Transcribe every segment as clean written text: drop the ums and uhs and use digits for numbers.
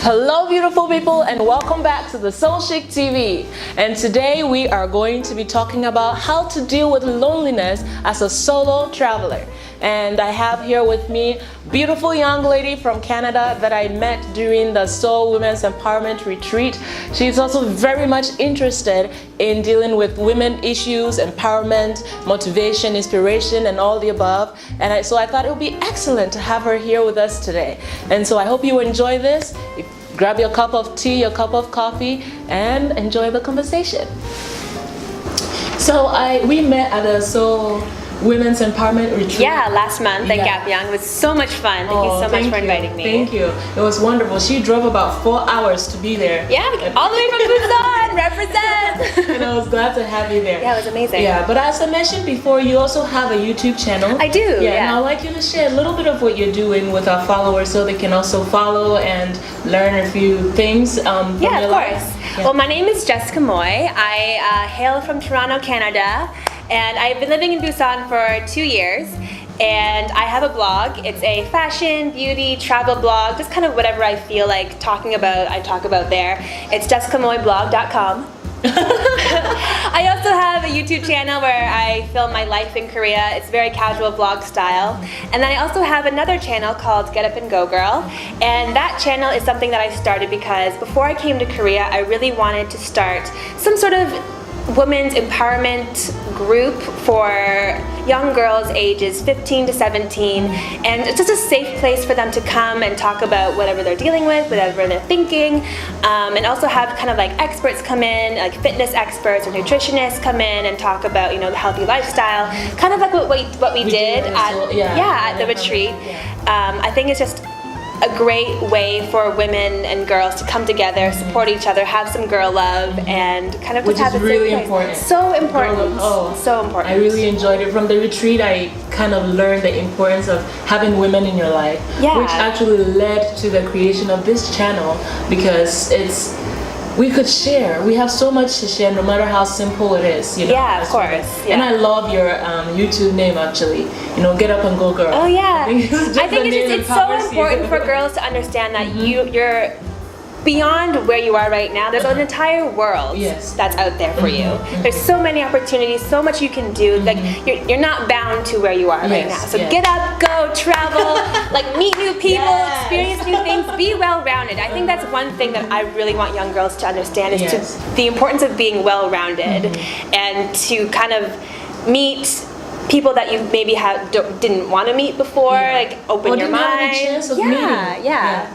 Hello beautiful people, and welcome back to theSeoulChic TV. And today we are going to be talking about how to deal with loneliness as a solo traveler. And I have here with me a beautiful young lady from Canada that I met during the Seoul Women's Empowerment Retreat. She's also very much interested in dealing with women issues, empowerment, motivation, inspiration, and all the above. And so I thought it would be excellent to have her here with us today. And so I hope you enjoy this. Grab your cup of tea, your cup of coffee, and enjoy the conversation. So we met at a Seoul Women's Empowerment Retreat. Yeah, last month at Gapyeong. It was so much fun. Thank you so much for inviting me. Thank you. It was wonderful. She drove about 4 hours to be there. Yeah, all the way from Busan, represent! And I was glad to have you there. Yeah, it was amazing. Yeah, but as I mentioned before, you also have a YouTube channel. I do, yeah. And I'd like you to share a little bit of what you're doing with our followers so they can also follow and learn a few things from Yeah, your of life. course. Yeah. Well, my name is Jessica Moy. I hail from Toronto, Canada. And I've been living in Busan for 2 years, and I have a blog. It's a fashion, beauty, travel blog, just kind of whatever I feel like talking about, I talk about there. It's jessicamoyblog.com. I also have a YouTube channel where I film my life in Korea. It's very casual vlog style. And then I also have another channel called Get Up and Go Girl. And that channel is something that I started because before I came to Korea, I really wanted to start some sort of women's empowerment group for young girls ages 15 to 17, and it's just a safe place for them to come and talk about whatever they're dealing with, whatever they're thinking, and also have kind of like experts come in, like fitness experts or nutritionists come in and talk about, you know, the healthy lifestyle, kind of like what we did at the retreat. I think it's just a great way for women and girls to come together, support each other, have some girl love, and kind of which just have is a really safe place. important. So important. So important. I really enjoyed it. From the retreat, I kind of learned the importance of having women in your life, which actually led to the creation of this channel, because we could share. We have so much to share, no matter how simple it is. You know, yeah, of course. Yeah. And I love your YouTube name, actually. You know, Get Up and Go Girl. Oh yeah. I think it's so important for girls to understand that you're beyond where you are right now. There's an entire world that's out there for you. There's so many opportunities, so much you can do. Like you're not bound to where you are right now. So get up, go, travel, like meet new people, experience new things, be well-rounded. I think that's one thing that I really want young girls to understand is the importance of being well-rounded and to kind of meet people that you maybe didn't want to meet before, like open your mind. Have a chance of meeting.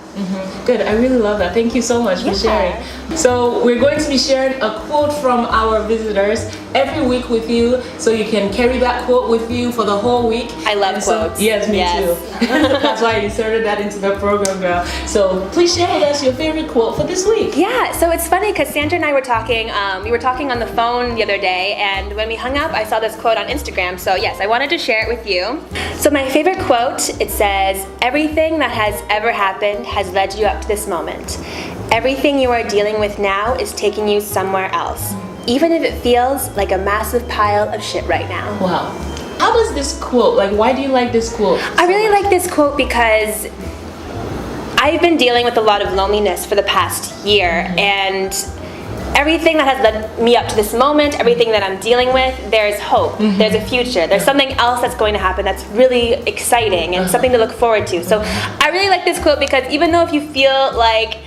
Good, I really love that. Thank you so much for sharing. So we're going to be sharing a quote from our visitors every week with you, so you can carry that quote with you for the whole week. I love quotes. Yes, me too. That's why I inserted that into the program, girl. So please share with us your favorite quote for this week. Yeah, so it's funny because Sandra and I were talking, we were talking on the phone the other day, and when we hung up, I saw this quote on Instagram, so yes, I wanted to share it with you. So my favorite quote, it says, "Everything that has ever happened has led you up to this moment. Everything you are dealing with now is taking you somewhere else, even if it feels like a massive pile of shit right now." Wow. How does this quote, like, why do you like this quote? I really like this quote because I've been dealing with a lot of loneliness for the past year, and everything that has led me up to this moment, everything that I'm dealing with, there's hope, there's a future, there's something else that's going to happen that's really exciting and something to look forward to. So I really like this quote because even though if you feel like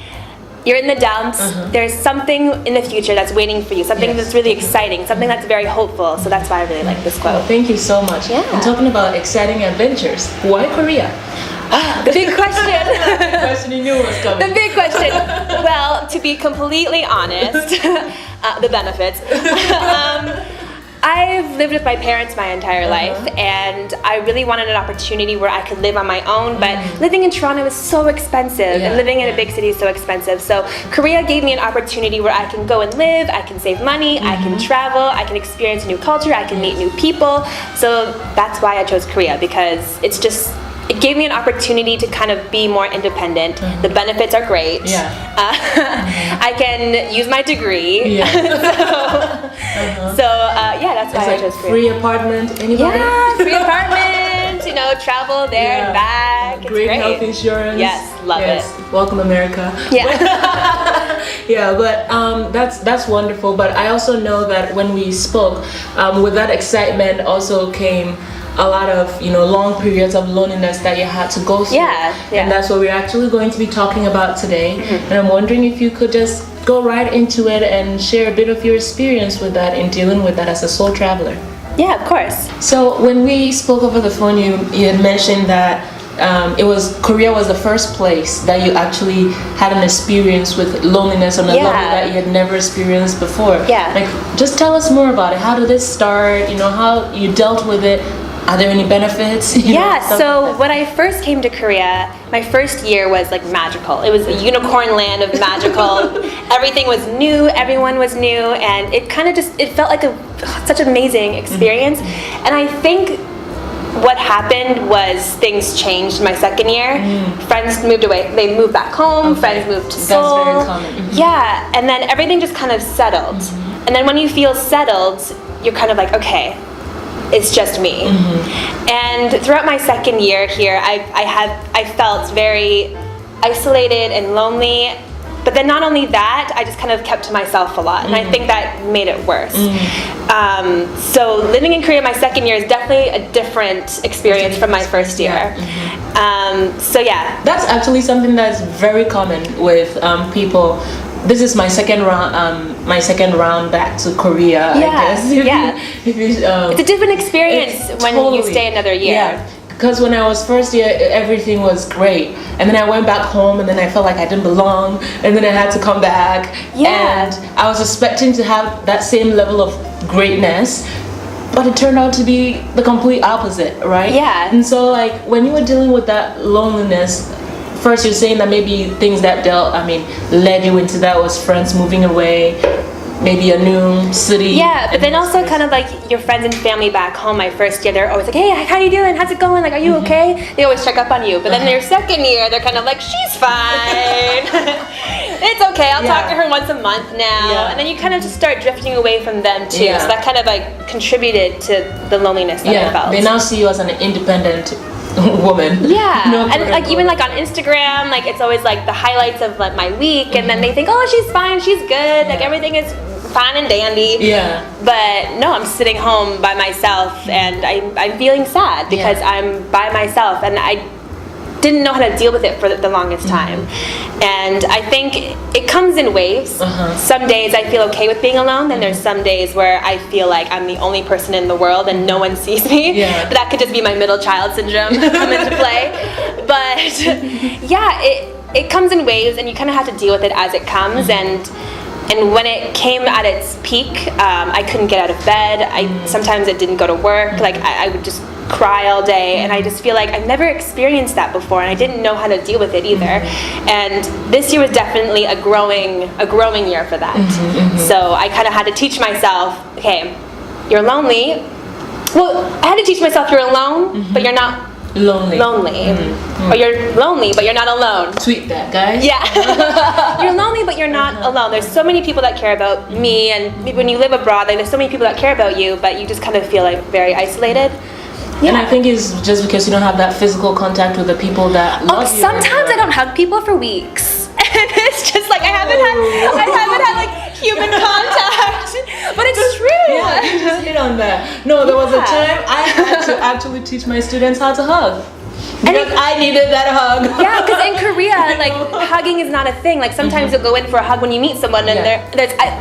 you're in the dumps, there's something in the future that's waiting for you, something that's really exciting, something that's very hopeful. So that's why I really like this quote. Oh, thank you so much. And talking about exciting adventures, why Korea? The big question. The big question you knew was coming. The big question. Well, to be completely honest, the benefits. I've lived with my parents my entire life, and I really wanted an opportunity where I could live on my own, but living in Toronto is so expensive, and living in a big city is so expensive. So Korea gave me an opportunity where I can go and live, I can save money, I can travel, I can experience a new culture, I can meet new people. So that's why I chose Korea, because it gave me an opportunity to kind of be more independent. The benefits are great. I can use my degree. So that's why I chose Korea. Free apartment, anybody? Yeah, free apartment. you know, travel there and back. It's great health insurance. Yes, love it. Welcome, America. Yeah. Yeah, but that's wonderful. But I also know that when we spoke, with that excitement also came a lot of, you know, long periods of loneliness that you had to go through. Yeah. And that's what we're actually going to be talking about today. And I'm wondering if you could just go right into it and share a bit of your experience with that in dealing with that as a soul traveler. Yeah, of course. So when we spoke over the phone, you had mentioned that Korea was the first place that you actually had an experience with loneliness on a level that you had never experienced before. Yeah. Like, just tell us more about it. How did this start? You know, how you dealt with it. Are there any benefits? So when I first came to Korea, my first year was like magical. It was a unicorn land of magical. Everything was new, everyone was new, and it kind of it felt like such an amazing experience. And I think what happened was things changed my second year. Friends moved away. They moved back home. Friends moved to Seoul. That's very common. Yeah, and then everything just kind of settled. And then when you feel settled, you're kind of like, okay, it's just me. And throughout my second year here, I felt very isolated and lonely. But then not only that, I just kind of kept to myself a lot, and I think that made it worse. So living in Korea my second year is definitely a different experience from my first year. So yeah. That's actually something that's very common with people. This is my second round back to Korea, I guess. It's a different experience when you stay another year. Yeah, because when I was first year, everything was great, and then I went back home, and then I felt like I didn't belong, and then I had to come back. And I was expecting to have that same level of greatness, but it turned out to be the complete opposite, right? Yeah. And so, like, when you were dealing with that loneliness, first you're saying that maybe things that led you into that was friends moving away, maybe a new city. Yeah, but then also kind of like your friends and family back home my first year, they're always like, hey, how you doing? How's it going? Like, are you okay? They always check up on you. But then your second year, they're kind of like, she's fine. It's okay, I'll talk to her once a month now. And then you kind of just start drifting away from them too. So that kind of like contributed to the loneliness that I felt. They now see you as an independent woman. And like even like on Instagram, like it's always like the highlights of like my week, and then they think, oh, she's fine, she's good, like everything is fine and dandy. But no, I'm sitting home by myself, and I'm feeling sad because I'm by myself, and I didn't know how to deal with it for the longest time. And I think it comes in waves. Some days I feel okay with being alone, then there's some days where I feel like I'm the only person in the world and no one sees me. But that could just be my middle child syndrome come into play. But yeah, it comes in waves, and you kind of have to deal with it as it comes. And when it came at its peak, I couldn't get out of bed. Sometimes I didn't go to work. Like I would just cry all day, and I just feel like I've never experienced that before, and I didn't know how to deal with it either. And this year was definitely a growing year for that. So I kind of had to teach myself, okay, you're lonely. Well, I had to teach myself you're alone, but you're not lonely. Or you're lonely, but you're not alone. Tweet that, guys. Yeah. You're lonely, but you're not alone. There's so many people that care about me, and when you live abroad, like, there's so many people that care about you, but you just kind of feel like very isolated. And I think it's just because you don't have that physical contact with the people that love you. Sometimes I don't hug people for weeks. And it's just like I haven't had like human contact. But it's true. Yeah, you just hit on that. No, there was a time I had to actually teach my students how to hug. Because I needed that hug. Yeah, because in Korea, like, hugging is not a thing. Like, sometimes you'll go in for a hug when you meet someone, and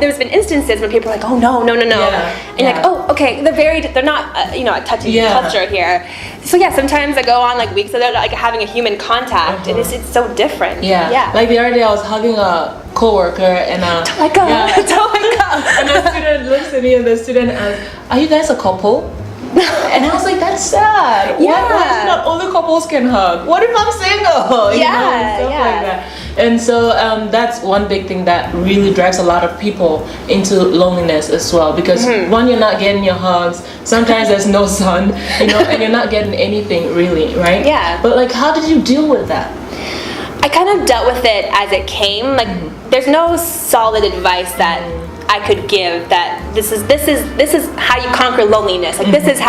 there's been instances where people are like, oh, no. And you're like, oh, okay, they're not, a touchy culture here. So yeah, sometimes I go on like weeks without like having a human contact, and it's so different. Yeah. Like the other day I was hugging a coworker, and oh my god. And the student looks at me, and the student asks, are you guys a couple? And I was like, that's sad. Why is it not only couples can hug? What if I'm single? Like that. And so that's one big thing that really drives a lot of people into loneliness as well, because one, you're not getting your hugs. Sometimes there's no sun, and you're not getting anything really, right? Yeah. But like, how did you deal with that? I kind of dealt with it as it came. Like, there's no solid advice that I could give that this is how you conquer loneliness. Like this is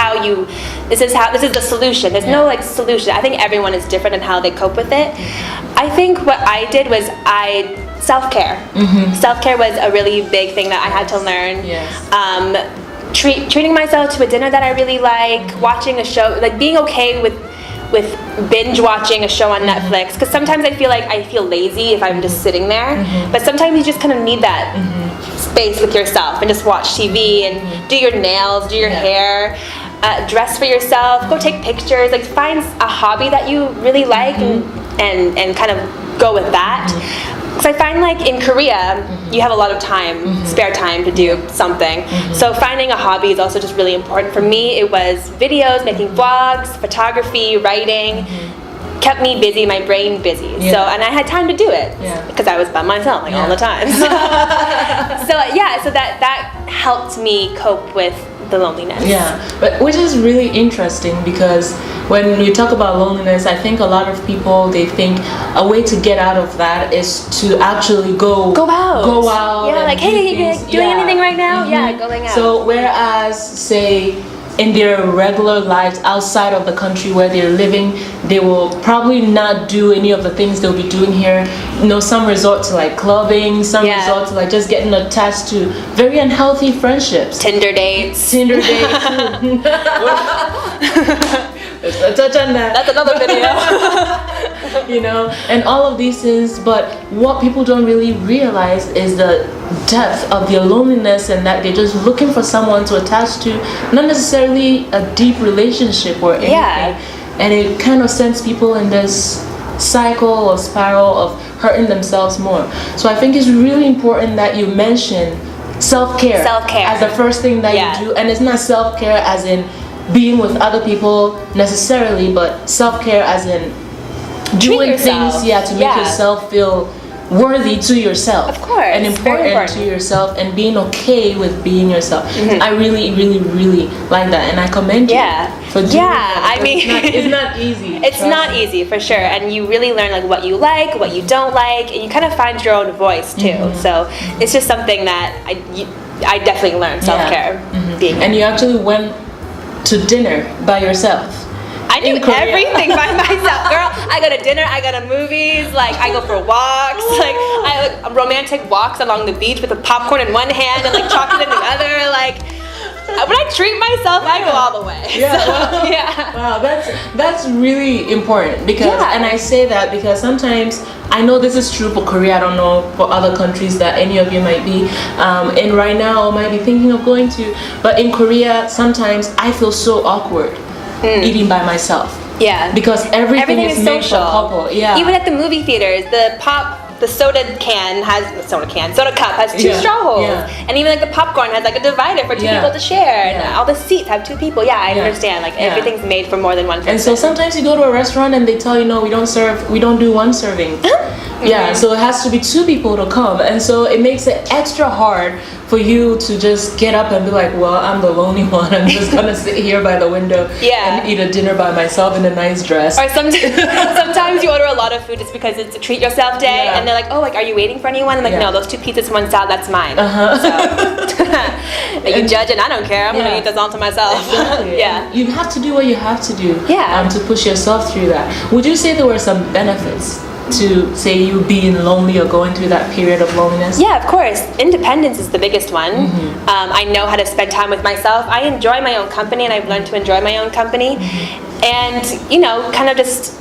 the solution. There's no like solution. I think everyone is different in how they cope with it. I think what I did was self-care. Self-care was a really big thing that I had to learn. Treating myself to a dinner that I really like, watching a show, like being okay with binge watching a show on Netflix, because sometimes I feel lazy if I'm just sitting there, but sometimes you just kind of need that space with yourself and just watch TV and do your nails, do your hair, dress for yourself, go take pictures, like find a hobby that you really like and kind of go with that. Because I find like in Korea, you have a lot of time, spare time to do something. So finding a hobby is also just really important. For me, it was videos, making vlogs, photography, writing. Kept me busy, my brain busy. So, and I had time to do it because I was by myself like all the time. So that helped me cope with the loneliness. But which is really interesting, because when you talk about loneliness, I think a lot of people, they think a way to get out of that is to actually go out. Yeah, like, hey, you doing anything right now? Yeah, going out. So whereas, say, in their regular lives outside of the country where they're living, they will probably not do any of the things they'll be doing here. You know, some resort to like clubbing, some resort to like just getting attached to very unhealthy friendships. Tinder dates. Let's touch on that. That's another video. You know, and all of these things, but what people don't really realize is the depth of their loneliness, and that they're just looking for someone to attach to, not necessarily a deep relationship or anything. And it kind of sends people in this cycle or spiral of hurting themselves more. So I think it's really important that you mention self-care as the first thing that you do. And it's not self-care as in being with other people necessarily, but self-care as in doing things to make yourself feel worthy to yourself, of course, and important to yourself, and being okay with being yourself. I really like that, and I commend you for doing that. I mean, it's not easy. It's not easy for sure, and you really learn like what you like, what you don't like, and you kind of find your own voice too. So it's just something that I definitely learned self-care. And you actually went to dinner by yourself. I do everything by myself, girl. I go to dinner, I go to movies, like I go for walks, like I like romantic walks along the beach with a popcorn in one hand and like chocolate in the other. Like when I treat myself, I go all the way. Wow, that's really important, because and I say that because sometimes I know this is true for Korea. I don't know for other countries that any of you might be in right now or might be thinking of going to. But in Korea, sometimes I feel so awkward eating by myself. Because everything is social. For couple. Even at the movie theaters, the soda cup has two straw holes, and even like the popcorn has like a divider for two people to share, and all the seats have two people. I understand. Like everything's made for more than one person. And so sometimes you go to a restaurant and they tell you, no, we don't do one serving. So it has to be two people to come, and so it makes it extra hard for you to just get up and be like, well, I'm the lonely one. I'm just gonna sit here by the window and eat a dinner by myself in a nice dress. Or sometimes you order a lot of food just because it's a treat yourself day, and they're like, oh, like, are you waiting for anyone? I'm like, no, those two pizzas, one salad, that's mine. So you judge, and I don't care. I'm gonna eat this all to myself. Exactly. You have to do what you have to do to push yourself through that. Would you say there were some benefits to, say, you being lonely or going through that period of loneliness? Yeah, of course. Independence is the biggest one. I know how to spend time with myself. I enjoy my own company, and I've learned to enjoy my own company. And, you know, kind of just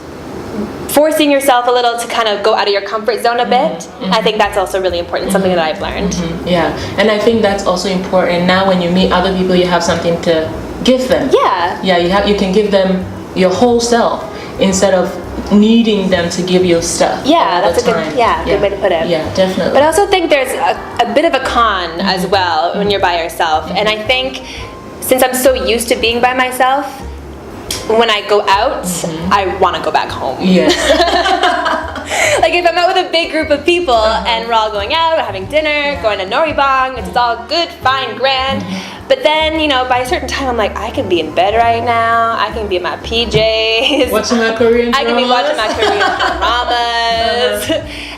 forcing yourself a little to kind of go out of your comfort zone a bit. I think that's also really important, something that I've learned. And I think that's also important. Now when you meet other people, you have something to give them. You can give them your whole self instead of needing them to give you stuff. That's a good way to put it. Definitely. But I also think there's a bit of a con as well when you're by yourself. And I think since I'm so used to being by myself, when I go out, I want to go back home. Like if I'm out with a big group of people and we're all going out, we're having dinner, going to Noribang, it's all good, fine, grand. But then, you know, by a certain time, I'm like, I can be in bed right now. I can be in my PJs. Watching my Korean dramas. I can be watching my Korean dramas.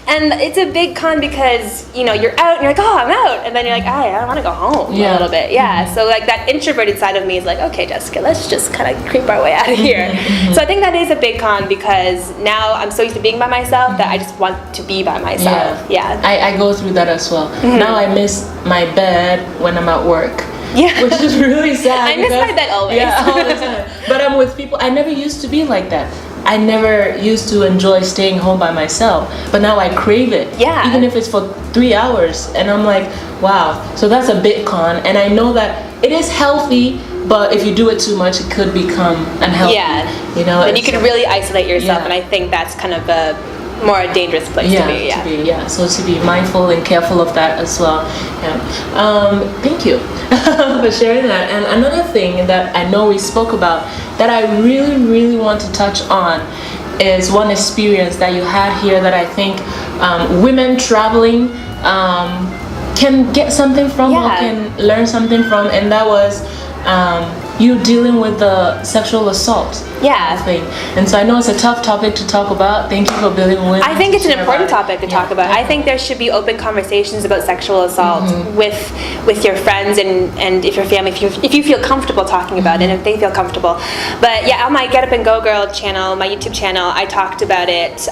And it's a big con because, you know, you're out and you're like, oh, I'm out. And then you're like, I want to go home a little bit. Yeah. So like that introverted side of me is like, okay, Jessica, let's just kind of creep our way out of here. So I think that is a big con because now I'm so used to being by myself that I just want to be by myself. Yeah. I go through that as well. Now I miss my bed when I'm at work. Yeah. Which is really sad. I miss my bed always. Yeah, all the time. But I'm with people. I never used to be like that. I never used to enjoy staying home by myself. But now I crave it. Yeah. Even if it's for 3 hours. And I'm like, wow. So that's a big con. And I know that it is healthy, but if you do it too much, it could become unhealthy. Yeah. You know? And you could really isolate yourself. Yeah. And I think that's kind of a more dangerous place to be. Yeah. So to be mindful and careful of that as well. Yeah. Thank you for sharing that. And another thing that I know we spoke about that I really want to touch on is one experience that you had here that I think women traveling can get something from or can learn something from, and that was you dealing with the sexual assault thing. And so I know it's a tough topic to talk about. Thank you for being with me. I think it's an important topic to talk about. I think there should be open conversations about sexual assault with your friends and if your family, if you feel comfortable talking about it and if they feel comfortable. But yeah, on my Get Up and Go Girl channel, my YouTube channel, I talked about it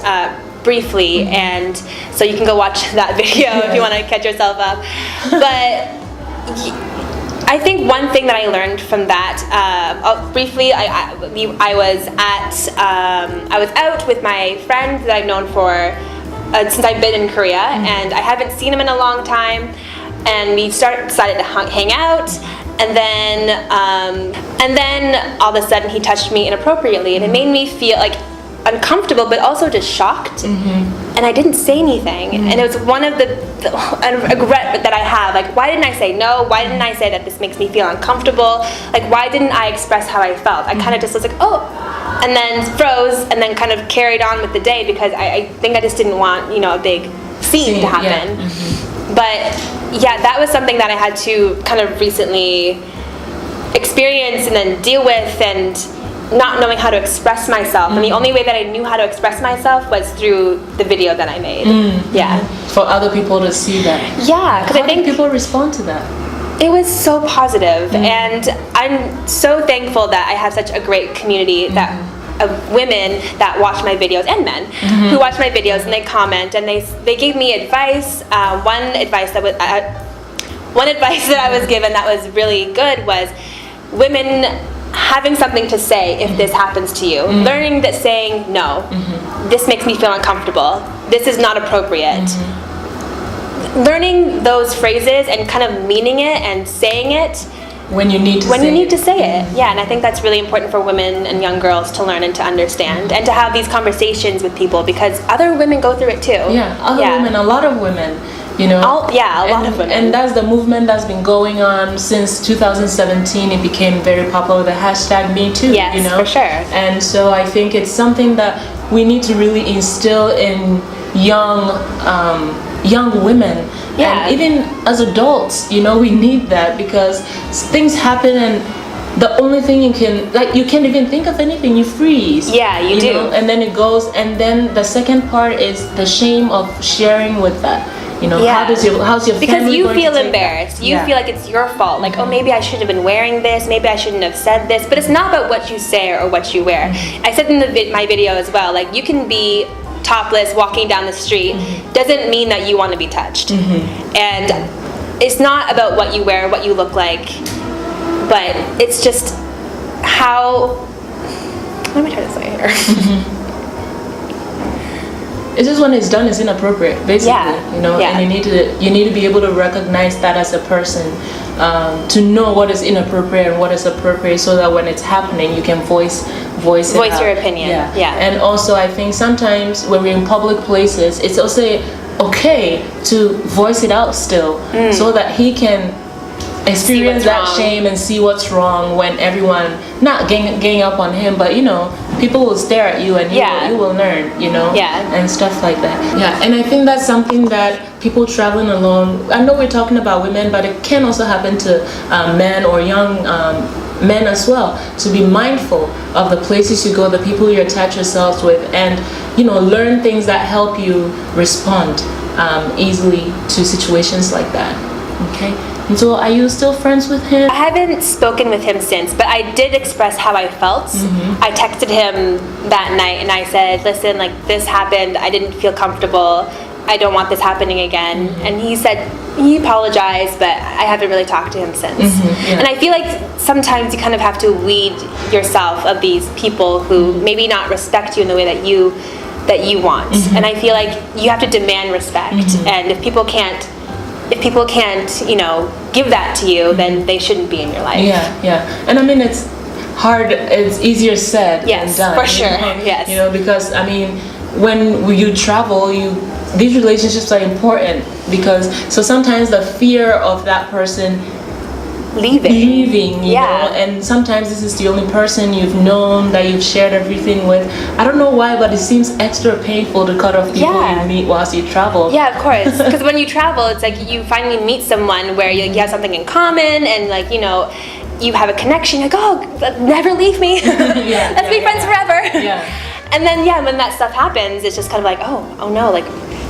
briefly, and so you can go watch that video if you want to catch yourself up. But I think one thing that I learned from that, briefly, I was out with my friend that I've known for since I've been in Korea, and I haven't seen him in a long time, and we decided to hang out, and then all of a sudden he touched me inappropriately, and it made me feel like uncomfortable, but also just shocked. And I didn't say anything, and it was one of the regret that I have. Like, why didn't I say no? Why didn't I say that this makes me feel uncomfortable? Like, why didn't I express how I felt? I kind of just was like, oh, and then froze, and then kind of carried on with the day because I think I just didn't want, you know, a big scene to happen. But yeah, that was something that I had to kind of recently experience and then deal with, and not knowing how to express myself, and the only way that I knew how to express myself was through the video that I made. For other people to see that. Yeah, because I think people respond to that. It was so positive, and I'm so thankful that I have such a great community that of women that watch my videos, and men who watch my videos, and they comment, and they gave me advice. One advice that I was given that was really good was women having something to say if this happens to you. Learning that saying no, this makes me feel uncomfortable, this is not appropriate. Learning those phrases and kind of meaning it and saying it when you need to say it. Yeah, and I think that's really important for women and young girls to learn and to understand and to have these conversations with people, because other women go through it too. Women, a lot of women. You know, a lot of women. And that's the movement that's been going on since 2017. It became very popular with the hashtag Metoo. Yes, you know? for sure. And so I think it's something that we need to really instill in young women. And even as adults, you know, we need that, because things happen and the only thing you can't even think of anything, you freeze. Yeah, you do. know? And then it goes, and then the second part is the shame of sharing with that. You know, how's your family? Because you going feel to take embarrassed. that? You feel like it's your fault. Like, oh, maybe I should have been wearing this. Maybe I shouldn't have said this. But it's not about what you say or what you wear. I said in my video as well, like, you can be topless walking down the street. Doesn't mean that you want to be touched. And it's not about what you wear, what you look like, but it's just how. Let me try to say here. It's just when it's done, it's inappropriate, basically. You know, and you need to be able to recognize that as a person, to know what is inappropriate and what is appropriate, so that when it's happening, you can voice your opinion. And also, I think sometimes when we're in public places, it's also okay to voice it out still, so that he can experience that shame and see what's wrong, when everyone not gang up on him, but you know, people will stare at you and you will learn, you know, and stuff like that. And I think that's something that people traveling alone, I know we're talking about women, but it can also happen to men or young men as well, to be mindful of the places you go, the people you attach yourselves with, and learn things that help you respond easily to situations like that. Okay. And so are you still friends with him? I haven't spoken with him since, but I did express how I felt. I texted him that night and I said, listen, like, this happened, I didn't feel comfortable, I don't want this happening again. And he said he apologized, but I haven't really talked to him since. And I feel like sometimes you kind of have to weed yourself of these people who maybe not respect you in the way that you want. And I feel like you have to demand respect. And if people can't give that to you, then they shouldn't be in your life. Yeah. And I mean, it's hard, it's easier said than done. For sure. Yes. Because I mean, when you travel, these relationships are important, because so sometimes the fear of that person leaving, you know, and sometimes this is the only person you've known, that you've shared everything with. I don't know why, but it seems extra painful to cut off people you meet whilst you travel. Yeah, of course. Because when you travel, it's like you finally meet someone where you have something in common, and like, you have a connection. Like, oh, never leave me. Let's be friends forever. And then when that stuff happens, it's just kind of like, oh no, like,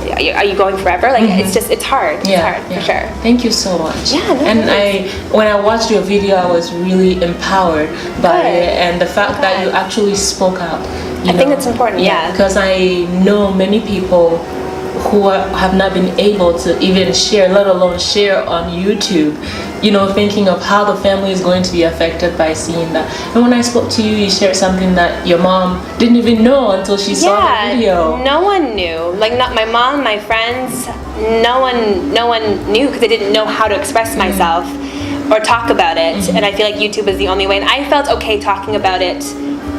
are you going forever? Like, it's hard. It's hard, for sure. Thank you so much. And when I watched your video, I was really empowered by it, and the fact that you actually spoke up. I think it's important. Because I know many people who have not been able to even share, let alone share on YouTube, thinking of how the family is going to be affected by seeing that. And when I spoke to you, you shared something that your mom didn't even know until she saw the video. No one knew. Like, not my mom, my friends, no one knew, because they didn't know how to express myself or talk about it. And I feel like YouTube is the only way. And I felt okay talking about it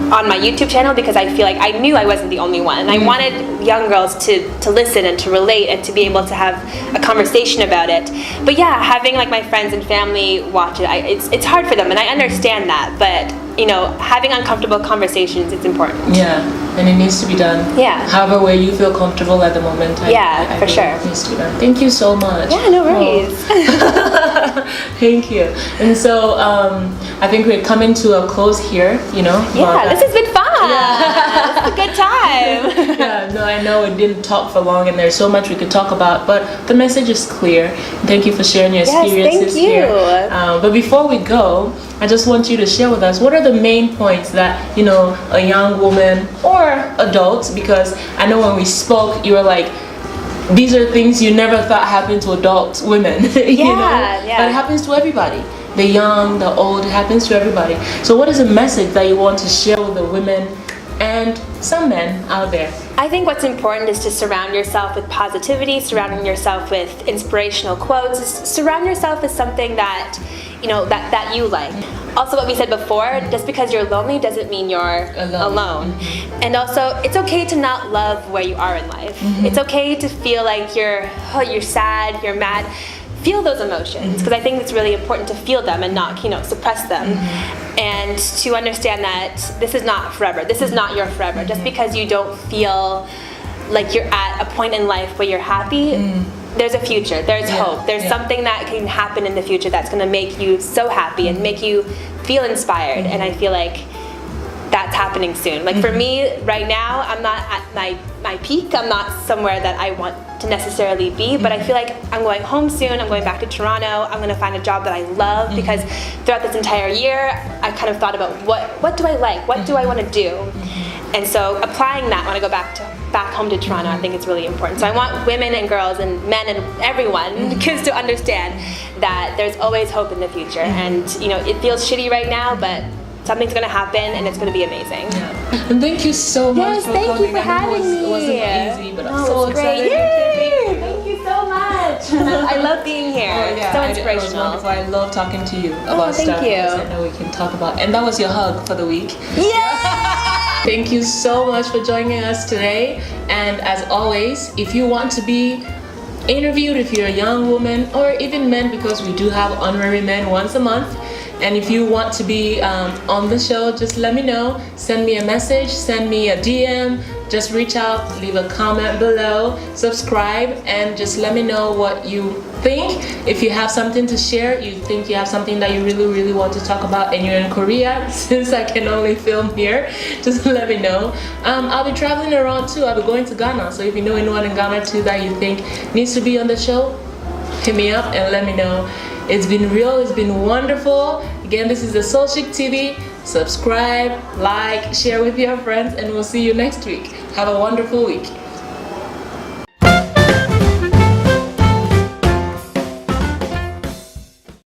on my YouTube channel, because I feel like I knew I wasn't the only one, and I wanted young girls to listen and to relate and to be able to have a conversation about it. But having like my friends and family watch it, it's hard for them, and I understand that, but having uncomfortable conversations, it's important. And it needs to be done. However way you feel comfortable at the moment. I for sure. It needs to be done. Thank you so much. No worries. Thank you. And so I think we're coming to a close here, This has been fun. It's a good time. I know we didn't talk for long, and there's so much we could talk about, but the message is clear. Thank you for sharing your experiences here. But before we go, I just want you to share with us, what are the main points that, a young woman or adults, because I know when we spoke, you were like, these are things you never thought happened to adult women, but it happens to everybody. The young, the old, it happens to everybody. So what is a message that you want to share with the women and some men out there? I think what's important is to surround yourself with positivity, surrounding yourself with inspirational quotes, surround yourself with something that that you like. Also, what we said before, just because you're lonely doesn't mean you're alone. And also, it's okay to not love where you are in life. It's okay to feel like you're sad, you're mad. Feel those emotions, because I think it's really important to feel them and not suppress them. And to understand that this is not forever. This is not your forever. Just because you don't feel like you're at a point in life where you're happy, there's a future, there's hope, there's something that can happen in the future that's going to make you so happy and make you feel inspired. And I feel like that's happening soon. Like, for me right now, I'm not at my peak. I'm not somewhere that I want to necessarily be, but I feel like I'm going home soon. I'm going back to Toronto. I'm going to find a job that I love, because throughout this entire year, I kind of thought about what do I like? What do I want to do? And so applying that when I go back home to Toronto, I think it's really important. So I want women and girls and men and everyone, kids, to understand that there's always hope in the future. And it feels shitty right now, but something's going to happen, and it's going to be amazing. And thank you so much for coming. Thank you for having me. It wasn't easy, but I'm so excited. Yay! Thank you so much. I love being here. So inspirational. It was wonderful. I love talking to you about stuff. Thank you. I know we can talk about. And that was your hug for the week. Yeah! Thank you so much for joining us today. And as always, if you want to be interviewed, if you're a young woman or even men, because we do have honorary men once a month, and if you want to be on the show, just let me know. Send me a message, send me a DM, just reach out, leave a comment below, subscribe, and just let me know what you think. If you have something to share, you think you have something that you really want to talk about, and you're in Korea, since I can only film here, just let me know. I'll be traveling around too. I'll be going to Ghana, so if you know anyone in Ghana too that you think needs to be on the show, hit me up and let me know. It's been real, it's been wonderful. Again, this is the theSeoulChic TV. Subscribe, like, share with your friends, and we'll see you next week. Have a wonderful week.